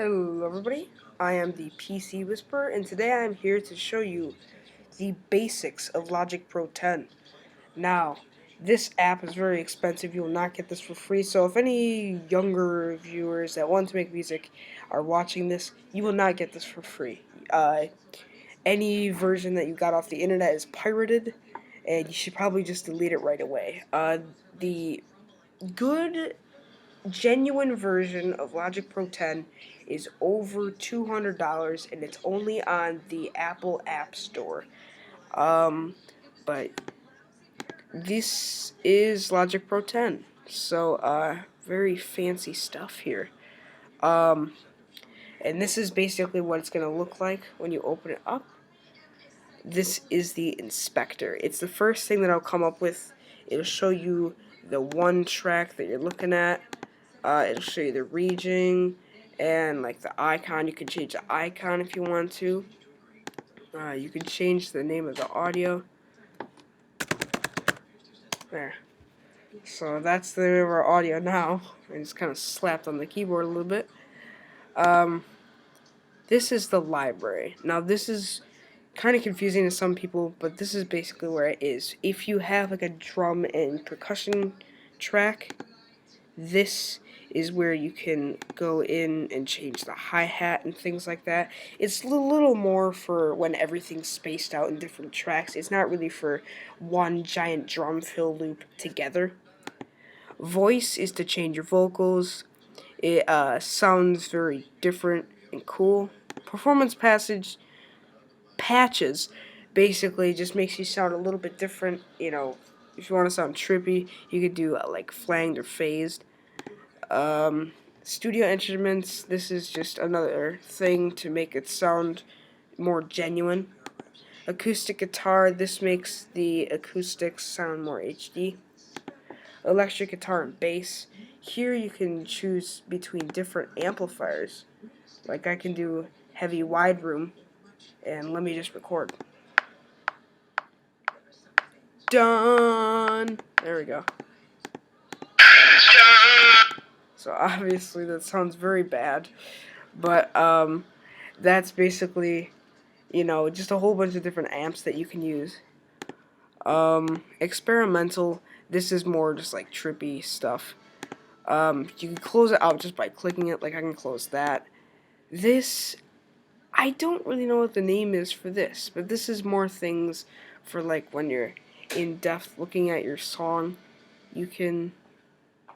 Hello everybody, I am the PC Whisperer, and today I am here to show you the basics of Logic Pro 10. Now, this app is very expensive, you will not get this for free, so if any younger viewers that want to make music are watching this, you will not get this for free. Any version that you got off the internet is pirated, and you should probably just delete it right away. The good genuine version of Logic Pro 10 is over $200 and it's only on the Apple App Store. But this is Logic Pro 10. So, very fancy stuff here. And this is basically what it's going to look like when you open it up. This is the inspector. It's the first thing that I'll come up with. It'll show you the one track that you're looking at. It'll show you the region and like the icon. You can change the icon if you want to. You can change the name of the audio. There. So that's the name of our audio now. I just kind of slapped on the keyboard a little bit. This is the library. Now this is kind of confusing to some people, but this is basically where it is. If you have like a drum and percussion track, this is where you can go in and change the hi-hat and things like that. It's a little more for when everything's spaced out in different tracks. It's not really for one giant drum fill loop together. Voice is to change your vocals. It sounds very different and cool. Performance patches basically just makes you sound a little bit different. You know, if you want to sound trippy, you could do like flanged or phased. Studio instruments, this is just another thing to make it sound more genuine. Acoustic guitar, this makes the acoustics sound more HD. Electric guitar and bass, here you can choose between different amplifiers. Like I can do heavy wide room, and let me just record. Done! There we go. So obviously that sounds very bad, but that's basically, you know, just a whole bunch of different amps that you can use. Experimental, this is more just like trippy stuff. You can close it out just by clicking it, like I can close that. This, I don't really know what the name is for this, but this is more things for like when you're in depth looking at your song. You can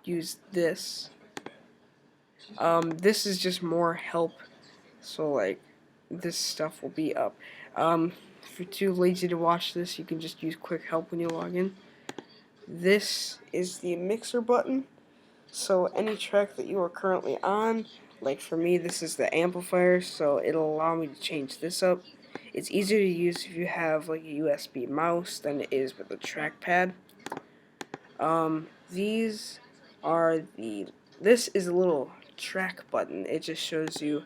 use this. This is just more help, so like this stuff will be up. If you're too lazy to watch this, you can just use quick help when you log in. This is the mixer button, so any track that you are currently on, like for me this is the amplifier, so it'll allow me to change this up. It's easier to use if you have like a USB mouse than it is with a trackpad. This is a little track button. It just shows you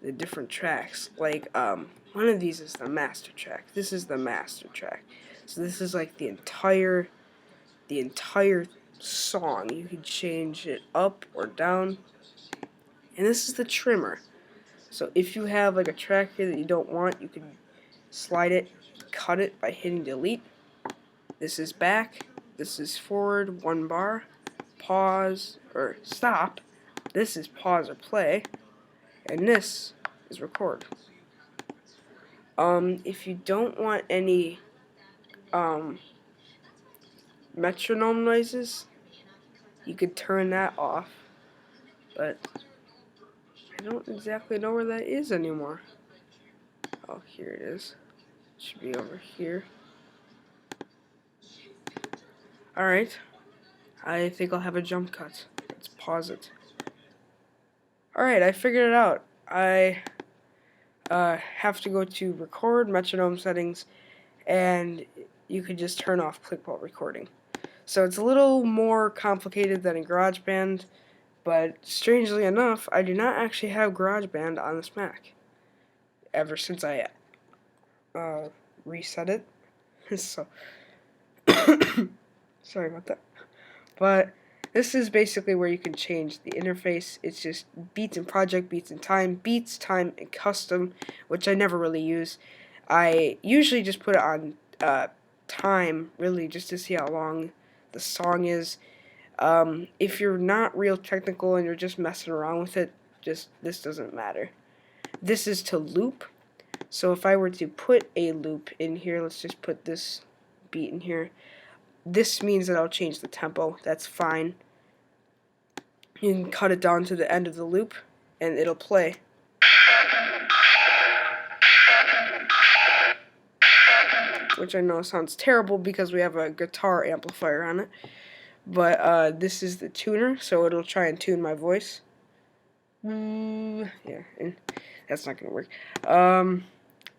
the different tracks. Like one of these is the master track. This is the master track. So this is like the entire song. You can change it up or down. And this is the trimmer. So if you have like a track here that you don't want, you can slide it, cut it by hitting delete. This is back. This is forward, 1 bar. Pause or stop. This is pause or play. And this is record. If you don't want any metronome noises, you could turn that off, but I don't exactly know where that is anymore. Oh, here it is. It should be over here. Alright, I think I'll have a jump cut. Let's pause it. Alright, I figured it out. I have to go to record, metronome settings, and you could just turn off clip while recording. So it's a little more complicated than in GarageBand, but strangely enough, I do not actually have GarageBand on this Mac ever since I reset it. So sorry about that. But This is basically where you can change the interface. It's just beats and project, beats and time, beats, time, and custom, which I never really use. I usually just put it on time, really, just to see how long the song is. If you're not real technical and you're just messing around with it, this doesn't matter. This is to loop. So if I were to put a loop in here, let's just put this beat in here. This means that I'll change the tempo. That's fine. You can cut it down to the end of the loop, and it'll play. Which I know sounds terrible because we have a guitar amplifier on it. But this is the tuner, so it'll try and tune my voice. Yeah, and that's not gonna work.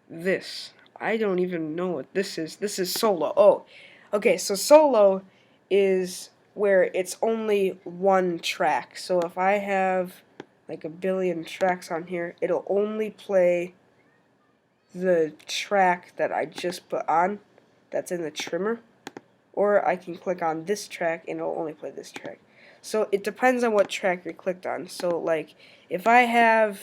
This. I don't even know what this is. This is solo. Oh, okay, so solo is where it's only one track. So if I have like a billion tracks on here, it'll only play the track that I just put on that's in the trimmer. Or I can click on this track and it'll only play this track. So it depends on what track you're clicked on. So like if I have,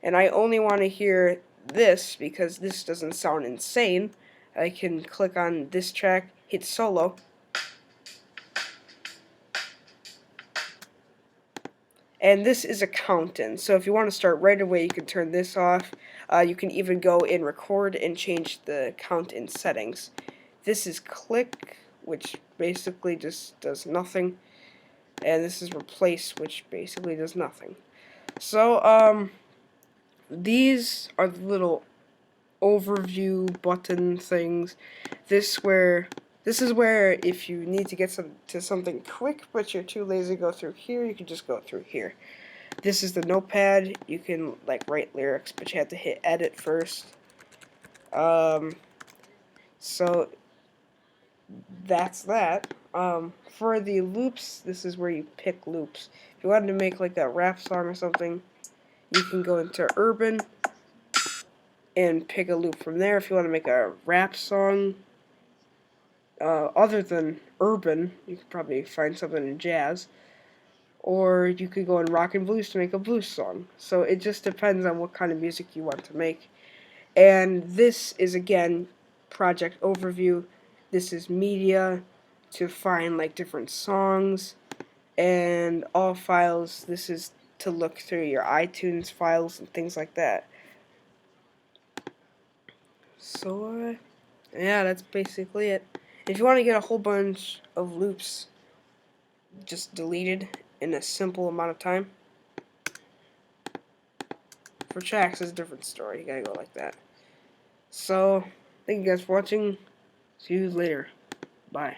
and I only want to hear this because this doesn't sound insane, I can click on this track, hit solo, and this is a count-in. So if you want to start right away, you can turn this off. You can even go in record and change the count-in settings. This is click, which basically just does nothing, and this is replace, which basically does nothing. So these are the little overview button things. This is where if you need to get to something quick but you're too lazy to go through here, you can just go through here. This is the notepad. You can like write lyrics, but you have to hit edit first. So that's that. For the loops, this is where you pick loops. If you wanted to make like a rap song or something, you can go into urban and pick a loop from there. If you want to make a rap song other than urban, you could probably find something in jazz. Or you could go in rock and blues to make a blues song. So it just depends on what kind of music you want to make. And this is, again, project overview. This is media to find like different songs. And all files, this is to look through your iTunes files and things like that. So, yeah, that's basically it. If you want to get a whole bunch of loops just deleted in a simple amount of time, for tracks is a different story. You gotta go like that. So, thank you guys for watching. See you later. Bye.